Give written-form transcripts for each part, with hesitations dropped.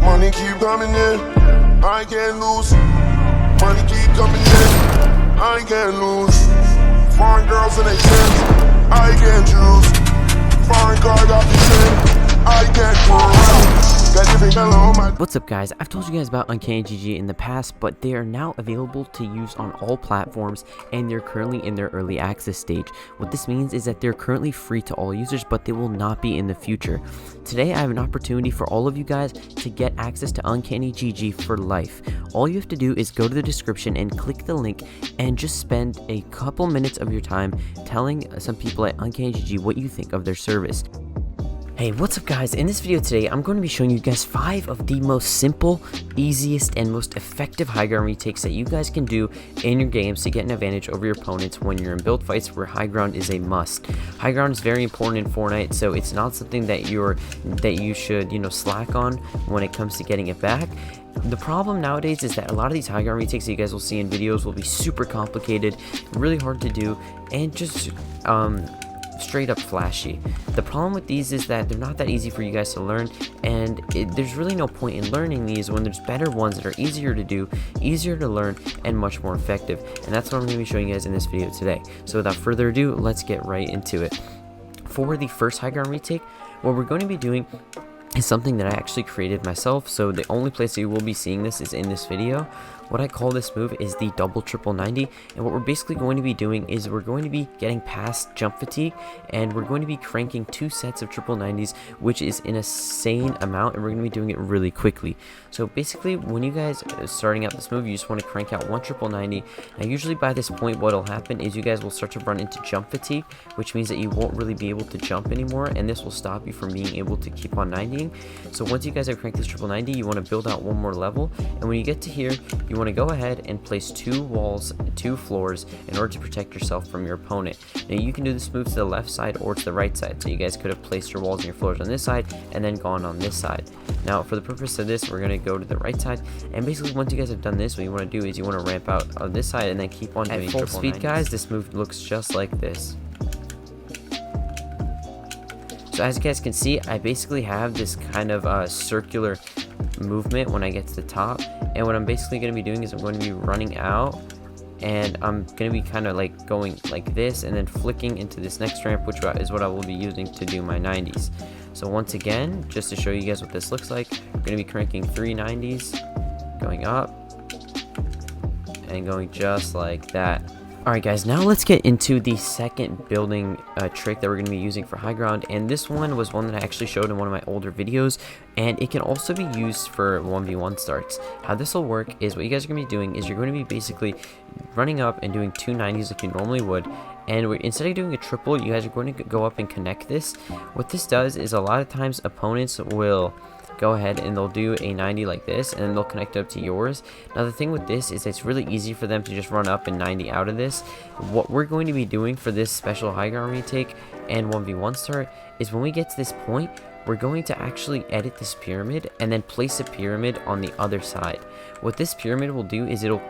Money keep coming in, I can't lose. Money keep coming in, I can't lose. Foreign girls in their tents, I can't choose. Foreign car got me in, I can't cruise. What's up guys, I've told you guys about Uncanny GG in the past, but they are now available to use on all platforms and they're currently in their early access stage. What this means is that they're currently free to all users, but they will not be in the future. Today I have an opportunity for all of you guys to get access to Uncanny GG for life. All you have to do is go to the description and click the link and just spend a couple minutes of your time telling some people at Uncanny GG what you think of their service. Hey, what's up guys? In this video today, I'm going to be showing you guys 5 of the most simple, easiest, and most effective high ground retakes that you guys can do in your games to get an advantage over your opponents when you're in build fights where high ground is a must. High ground is very important in Fortnite, so it's not something that you should, slack on when it comes to getting it back. The problem nowadays is that a lot of these high ground retakes that you guys will see in videos will be super complicated, really hard to do, and just straight up flashy. The problem with these is that they're not that easy for you guys to learn, and there's really no point in learning these when there's better ones that are easier to do, easier to learn, and much more effective. And that's what I'm going to be showing you guys in this video today. So without further ado, let's get right into it. For the first high ground retake, what we're going to be doing is something that I actually created myself, so the only place you will be seeing this is in this video. What I call this move is the double triple 90, and what we're basically going to be doing is we're going to be getting past jump fatigue, and we're going to be cranking 2 sets of triple 90s, which is an insane amount, and we're going to be doing it really quickly. So basically, when you guys are starting out this move, you just want to crank out 1 triple 90. Now usually by this point what will happen is you guys will start to run into jump fatigue, which means that you won't really be able to jump anymore, and this will stop you from being able to keep on 90ing. So once you guys have cranked this triple 90, you want to build out one more level, and when you get to here, you want to go ahead and place 2 walls, 2 floors in order to protect yourself from your opponent. Now you can do this move to the left side or to the right side, so you guys could have placed your walls and your floors on this side and then gone on this side. Now for the purpose of this, we're going to go to the right side, and basically once you guys have done this, what you want to do is you want to ramp out on this side and then keep on doing full speed, guys. This move looks just like this. So as you guys can see, I basically have this kind of circular movement when I get to the top, and what I'm basically going to be doing is I'm going to be running out, and I'm going to be kind of like going like this and then flicking into this next ramp, which is what I will be using to do my 90s. So once again, just to show you guys what this looks like, I'm going to be cranking 3 90s, going up and going just like that. Alright guys, now let's get into the second building trick that we're going to be using for high ground, and this one was one that I actually showed in one of my older videos, and it can also be used for 1v1 starts. How this will work is what you guys are going to be doing is you're going to be basically running up and doing 2 90s like you normally would, and instead of doing a triple, you guys are going to go up and connect this. What this does is a lot of times opponents will go ahead and they'll do a 90 like this, and then they'll connect up to yours. Now the thing with this is it's really easy for them to just run up and 90 out of this. What we're going to be doing for this special high ground retake and 1v1 start is when we get to this point, we're going to actually edit this pyramid and then place a pyramid on the other side. What this pyramid will do is it'll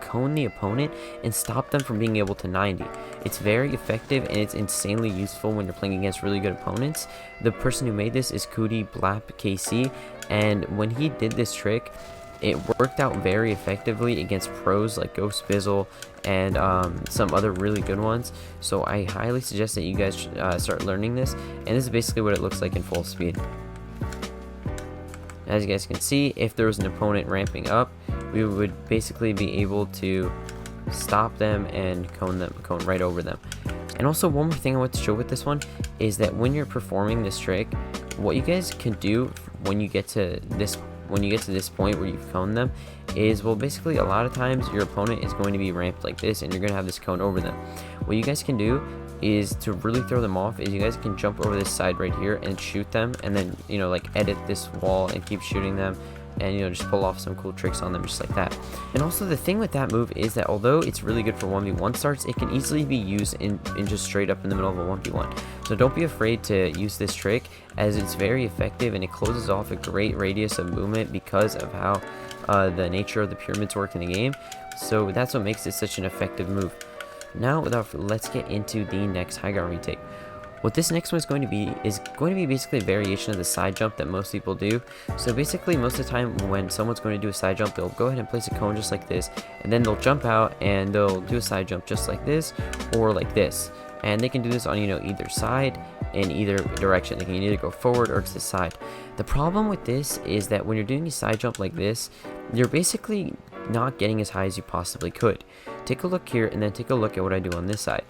cone the opponent and stop them from being able to 90. It's very effective and it's insanely useful when you're playing against really good opponents. The person who made this is Cootie Blap KC, and when he did this trick, it worked out very effectively against pros like Ghost Bizzle and some other really good ones. So I highly suggest that you guys should, start learning this, and this is basically what it looks like in full speed. As you guys can see, if there was an opponent ramping up, we would basically be able to stop them and cone right over them. And also one more thing I want to show with this one is that when you're performing this trick, what you guys can do when you get to this point where you've coned them is, well, basically a lot of times your opponent is going to be ramped like this and you're going to have this cone over them. What you guys can do is to really throw them off is you guys can jump over this side right here and shoot them, and then like edit this wall and keep shooting them, and just pull off some cool tricks on them just like that. And also the thing with that move is that although it's really good for 1v1 starts, it can easily be used in just straight up in the middle of a 1v1. So don't be afraid to use this trick, as it's very effective and it closes off a great radius of movement because of how the nature of the pyramids work in the game. So that's what makes it such an effective move. Now let's get into the next high ground retake. What this next one is going to be basically a variation of the side jump that most people do. So basically, most of the time when someone's going to do a side jump, they'll go ahead and place a cone just like this, and then they'll jump out and they'll do a side jump just like this or like this. And they can do this on, either side, in either direction. They can either go forward or to the side. The problem with this is that when you're doing a side jump like this, you're basically not getting as high as you possibly could. Take a look here and then take a look at what I do on this side.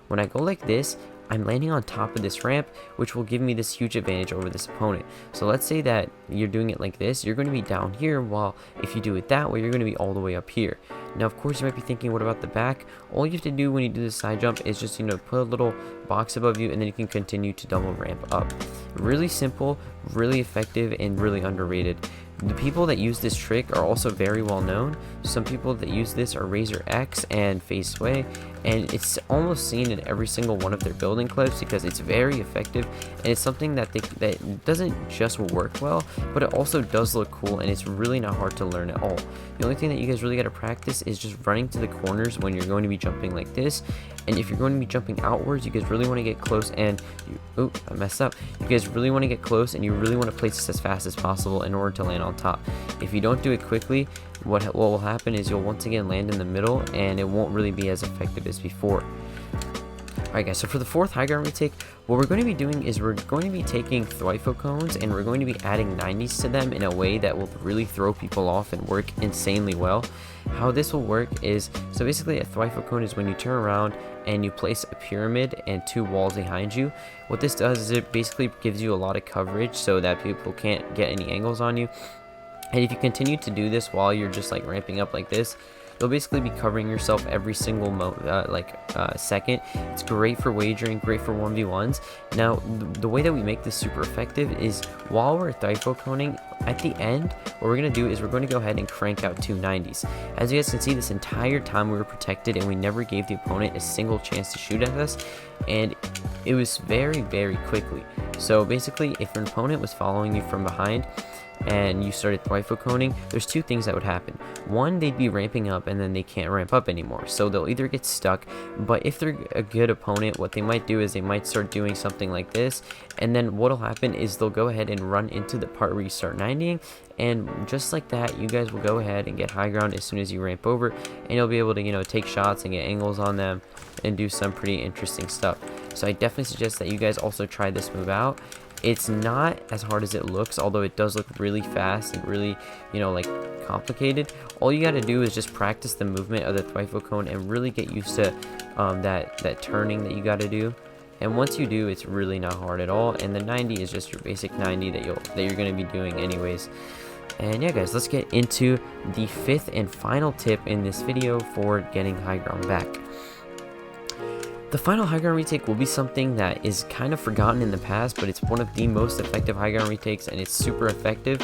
When I go like this, I'm landing on top of this ramp, which will give me this huge advantage over this opponent. So let's say that you're doing it like this, you're going to be down here, while if you do it that way, you're going to be all the way up here. Now, of course, you might be thinking, what about the back? All you have to do when you do the side jump is just, put a little box above you, and then you can continue to double ramp up. Really simple, really effective, and really underrated. The people that use this trick are also very well known. Some people that use this are Razor X and Face Sway, and it's almost seen in every single one of their building clips because it's very effective, and it's something that that doesn't just work well, but it also does look cool, and it's really not hard to learn at all. The only thing that you guys really got to practice is just running to the corners when you're going to be jumping like this. And if you're going to be jumping outwards, you guys really want to get close, and I messed up. You guys really want to get close, and you really want to place this as fast as possible in order to land on top. If you don't do it quickly, what will happen is you'll once again land in the middle, and it won't really be as effective as before. Alright guys, so for the fourth high ground retake, what we're going to be doing is we're going to be taking Thwifo cones, and we're going to be adding 90s to them in a way that will really throw people off and work insanely well. How this will work is, so basically a Thwifo cone is when you turn around and you place a pyramid and 2 walls behind you. What this does is it basically gives you a lot of coverage so that people can't get any angles on you. And if you continue to do this while you're just like ramping up like this, you'll basically be covering yourself every single second. It's great for wagering, great for 1v1s. Now, the way that we make this super effective is while we're Thwifo coning, at the end, what we're going to do is we're going to go ahead and crank out 2 90s. As you guys can see, this entire time we were protected and we never gave the opponent a single chance to shoot at us, and it was very, very quickly. So basically, if an opponent was following you from behind and you started Thwifo coning, there's 2 things that would happen. One, they'd be ramping up and then they can't ramp up anymore, so they'll either get stuck, but if they're a good opponent, what they might do is they might start doing something like this, and then what'll happen is they'll go ahead and run into the part where you start 90ing, and just like that, you guys will go ahead and get high ground as soon as you ramp over, and you'll be able to take shots and get angles on them and do some pretty interesting stuff. So I definitely suggest that you guys also try this move out. It's not as hard as it looks, although it does look really fast and really, complicated. All you got to do is just practice the movement of the Thwifo cone and really get used to that turning that you got to do. And once you do, it's really not hard at all. And the 90 is just your basic 90 that you're going to be doing anyways. And yeah, guys, let's get into the 5th and final tip in this video for getting high ground back. The final high ground retake will be something that is kind of forgotten in the past, but it's one of the most effective high ground retakes, and it's super effective.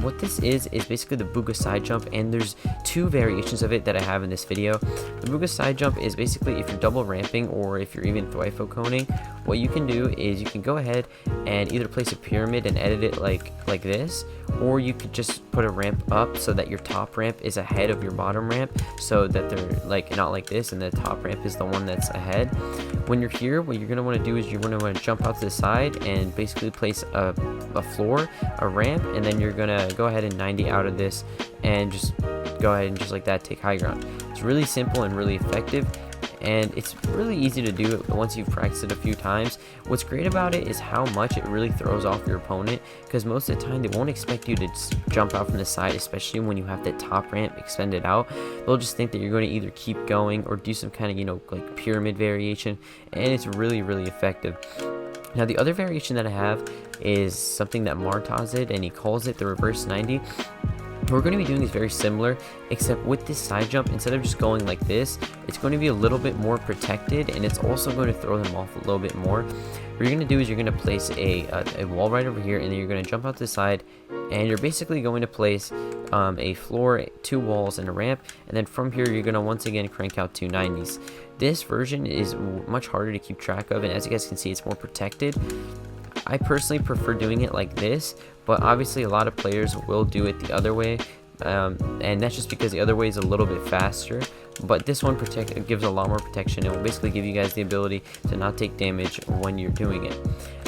What this is basically the Booga side jump, and there's 2 variations of it that I have in this video. The Booga side jump is basically if you're double ramping or if you're even Thwifo coning, what you can do is you can go ahead and either place a pyramid and edit it like this, or you could just put a ramp up so that your top ramp is ahead of your bottom ramp, so that they're not like this, and the top ramp is the one that's ahead. When you're here, what you're going to want to do is you're going to want to jump out to the side and basically place a floor, a ramp, and then you're going to go ahead and 90 out of this and just go ahead and just like that take high ground. It's really simple and really effective, and it's really easy to do it once you've practiced it a few times. What's great about it is how much it really throws off your opponent, because most of the time they won't expect you to jump out from the side, especially when you have that top ramp extended out. They'll just think that you're going to either keep going or do some kind of like pyramid variation, and it's really, really effective. Now, the other variation that I have is something that Martaz did, and he calls it the reverse 90. We're going to be doing this very similar, except with this side jump, instead of just going like this, it's going to be a little bit more protected, and it's also going to throw them off a little bit more. What you're going to do is you're going to place a wall right over here, and then you're going to jump out to the side, and you're basically going to place a floor, 2 walls, and a ramp, and then from here you're going to once again crank out 2 90s. This version is much harder to keep track of, and as you guys can see, it's more protected. I personally prefer doing it like this, but obviously a lot of players will do it the other way. and that's just because the other way is a little bit faster, but this one gives a lot more protection. It will basically give you guys the ability to not take damage when you're doing it.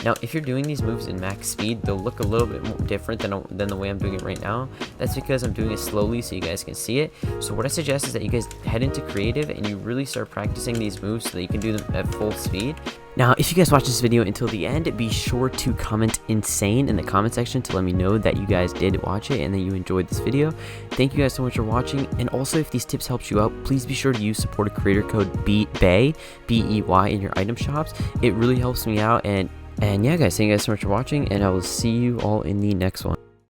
Now, if you're doing these moves in max speed, they'll look a little bit more different than the way I'm doing it right now. That's because I'm doing it slowly so you guys can see it. So what I suggest is that you guys head into creative and you really start practicing these moves so that you can do them at full speed. Now, if you guys watch this video until the end, be sure to comment insane in the comment section to let me know that you guys did watch it and that you enjoyed this video. Thank you guys so much for watching. And also, if these tips helped you out, please be sure to use supported creator code BEY, B-E-Y, in your item shops. It really helps me out. And yeah, guys, thank you guys so much for watching, and I will see you all in the next one.